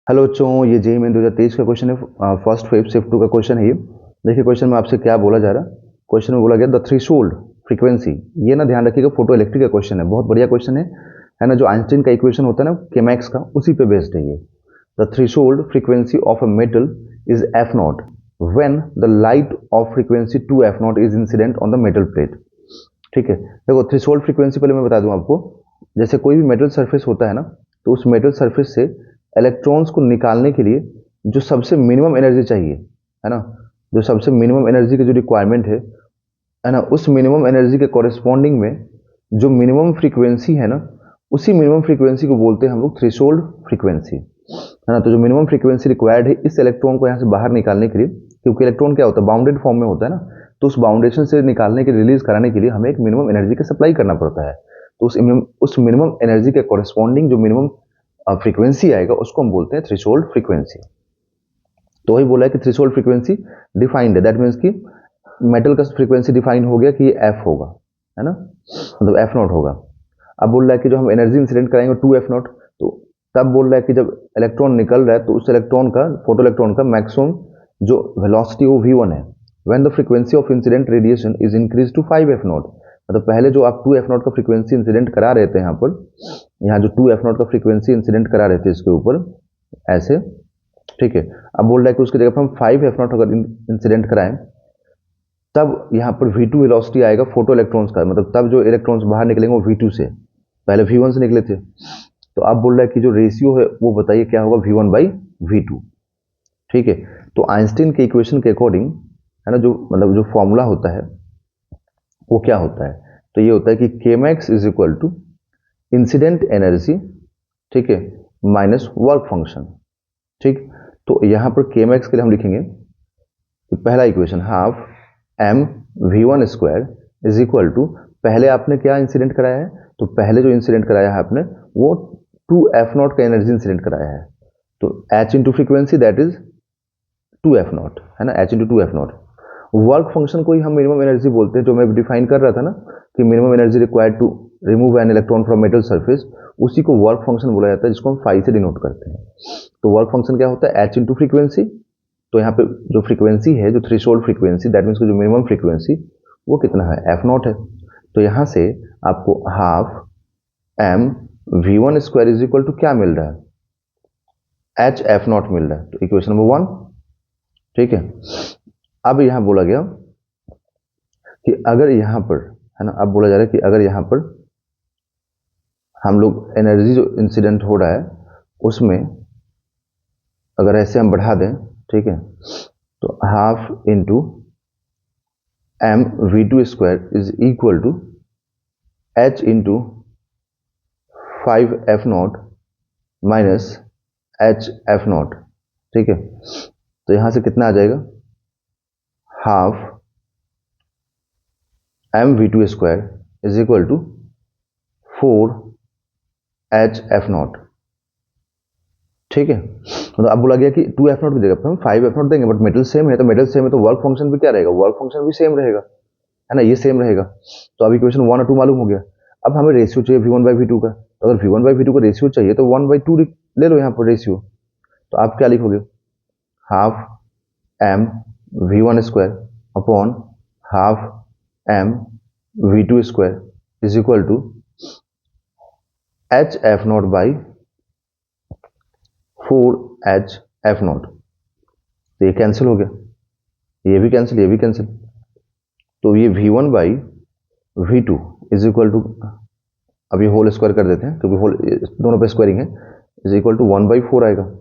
Hello बच्चों, ये JEE main 2023 का क्वेश्चन है। फर्स्ट फेज शिफ्ट 2 का क्वेश्चन है ये। देखिए क्वेश्चन में आपसे क्या बोला जा रहा है। क्वेश्चन में बोला गया द थ्रेशोल्ड फ्रीक्वेंसी। ये ना ध्यान रखिएगा, फोटो इलेक्ट्रिक का क्वेश्चन है, बहुत बढ़िया क्वेश्चन है ना। जो आइंस्टीन का इक्वेशन होता है ना केमैक्स का, उसी पे बेस्ड है ये। The threshold frequency of a metal is F not when the light of frequency 2 F not is incident on the metal plate. ठीक है, देखो थ्रेशोल्ड फ्रीक्वेंसी पहले मैं बता दूं आपको। जैसे कोई भी मेटल सरफेस होता है ना, तो उस मेटल सरफेस से इलेक्ट्रॉन्स को निकालने के लिए जो सबसे मिनिमम एनर्जी चाहिए, है ना, जो सबसे मिनिमम एनर्जी की जो रिक्वायरमेंट है ना, उस मिनिमम एनर्जी के कॉरेस्पॉन्डिंग में जो मिनिमम फ्रीक्वेंसी है ना, उसी मिनिमम फ्रीक्वेंसी को बोलते हैं हम लोग थ्रेशोल्ड फ्रीक्वेंसी, है ना। तो जो मिनिमम फ्रीक्वेंसी रिक्वायर्ड है इस इलेक्ट्रॉन को यहाँ से बाहर निकालने के लिए, क्योंकि इलेक्ट्रॉन क्या होता है, बाउंडेड फॉर्म में होता है ना, तो उस बाउंडेशन से निकालने के रिलीज कराने के लिए हमें एक मिनिमम एनर्जी का सप्लाई करना पड़ता है। तो उस मिनिमम एनर्जी के कॉरेस्पॉन्डिंग जो मिनिमम फ्रीक्वेंसी आएगा उसको हम बोलते हैं थ्रेशोल्ड फ्रीक्वेंसी। तो वही बोला है कि थ्रेशोल्ड फ्रीक्वेंसी डिफाइंड है, दैट मीन्स कि मेटल का फ्रीक्वेंसी डिफाइन हो गया कि ये एफ होगा, है ना, मतलब एफ नॉट होगा। अब बोल रहा है कि जो हम एनर्जी इंसिडेंट कराएंगे 2 एफ नॉट, तो तब बोल रहा है कि जब इलेक्ट्रॉन निकल रहा है तो उस इलेक्ट्रॉन का, फोटो इलेक्ट्रॉन का मैक्सिमम जो वेलोसिटी वो v1 है। When the frequency of incident radiation is increase to 5 F naught, मतलब पहले जो आप 2 एफ नॉट का फ्रीक्वेंसी इंसिडेंट करा रहे थे यहाँ पर, यहाँ जो 2 एफ नॉट का फ्रीक्वेंसी इंसिडेंट करा रहे थे इसके ऊपर ऐसे, ठीक है। अब बोल रहा है कि उसकी जगह पर हम 5 एफ नॉट अगर इंसिडेंट कराएं, तब यहाँ पर v2 वेलोसिटी आएगा फोटो इलेक्ट्रॉन्स का, मतलब तब जो इलेक्ट्रॉन्स बाहर निकलेंगे वो v2 से, पहले v1 से निकले थे। तो अब बोल रहा है कि जो रेशियो है वो बताइए क्या होगा, v1 बाई v2। ठीक है, तो आइंस्टीन के इक्वेशन के अकॉर्डिंग, है ना, जो मतलब जो फॉर्मूला होता है वो क्या होता है, तो ये होता है कि kmax is equal to incident energy, ठीक है, माइनस वर्क फंक्शन। ठीक, तो यहां पर kmax के लिए हम लिखेंगे कि पहला equation half m v1 square is equal to, पहले आपने क्या इंसिडेंट कराया है, तो पहले जो इंसिडेंट कराया है आपने वो 2 एफ नॉट का एनर्जी इंसिडेंट कराया है, तो h into frequency that is 2 F not, है ना, h into 2 F not. Work function को ही हम मिनिमम एनर्जी बोलते हैं, जो मैं डिफाइन कर रहा था ना कि minimum energy required to remove an electron from metal surface, उसी को वर्क फंक्शन बोला जाता है, जिसको हम फाई से डिनोट करते हैं। तो वर्क फंक्शन क्या होता है, h इंटू फ्रीक्वेंसी। तो यहाँ पे जो फ्रीक्वेंसी है, जो थ्रेशोल्ड फ्रीक्वेंसी, दैट मीन्स जो मिनिमम फ्रीक्वेंसी वो कितना है, एफ नॉट है। तो यहाँ से आपको half m v1 square is equal to क्या मिल रहा है, h एफ नॉट मिल रहा है, तो इक्वेशन नंबर 1। ठीक है, अब यहां बोला गया कि अगर यहां पर, है ना, अब बोला जा रहा है कि अगर यहां पर हम लोग एनर्जी जो इंसिडेंट हो रहा है उसमें अगर ऐसे हम बढ़ा दें, ठीक है, तो half into m v2 square is equal to h into 5 F naught minus h F naught. ठीक है, तो यहां से कितना आ जाएगा, half m v2 square is equal to 4 h F naught. ठीक है, तो अब बोला गया कि 2 एफ नॉट की जगह पर हम 5 एफ नॉट देंगे, बट मेटल सेम है, तो मेटल सेम है तो वर्क फंक्शन भी क्या रहेगा, वर्क फंक्शन भी सेम रहेगा, है ना, ये सेम रहेगा। तो अब इक्वेशन 1 और 2 मालूम हो गया। अब हमें रेशियो चाहिए v1 बाई v2 का, तो अगर v1 बाई v2 का रेशियो चाहिए तो 1 बाई 2 ले लो यहाँ पर रेशियो। तो आप क्या लिखोगे, half m v1 square upon half m v2 square is equal to h F naught by 4h F naught. तो ये कैंसिल हो गया, ये भी कैंसिल, ये भी कैंसिल। तो ये v1 by v2 is equal to, अब ये होल स्क्वायर कर देते हैं क्योंकि होल दोनों पे स्क्वायरिंग है, इज इक्वल टू 1 बाई 4 आएगा।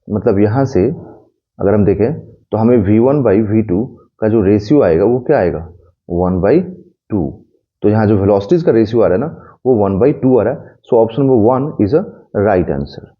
मतलब यहां से अगर हम देखें तो हमें v1 बाई v2 का जो रेशियो आएगा वो क्या आएगा, 1 बाई 2। तो यहाँ जो वेलोसिटीज का रेशियो आ रहा है ना वो 1 बाई 2 आ रहा है। So option number 1 is a right answer.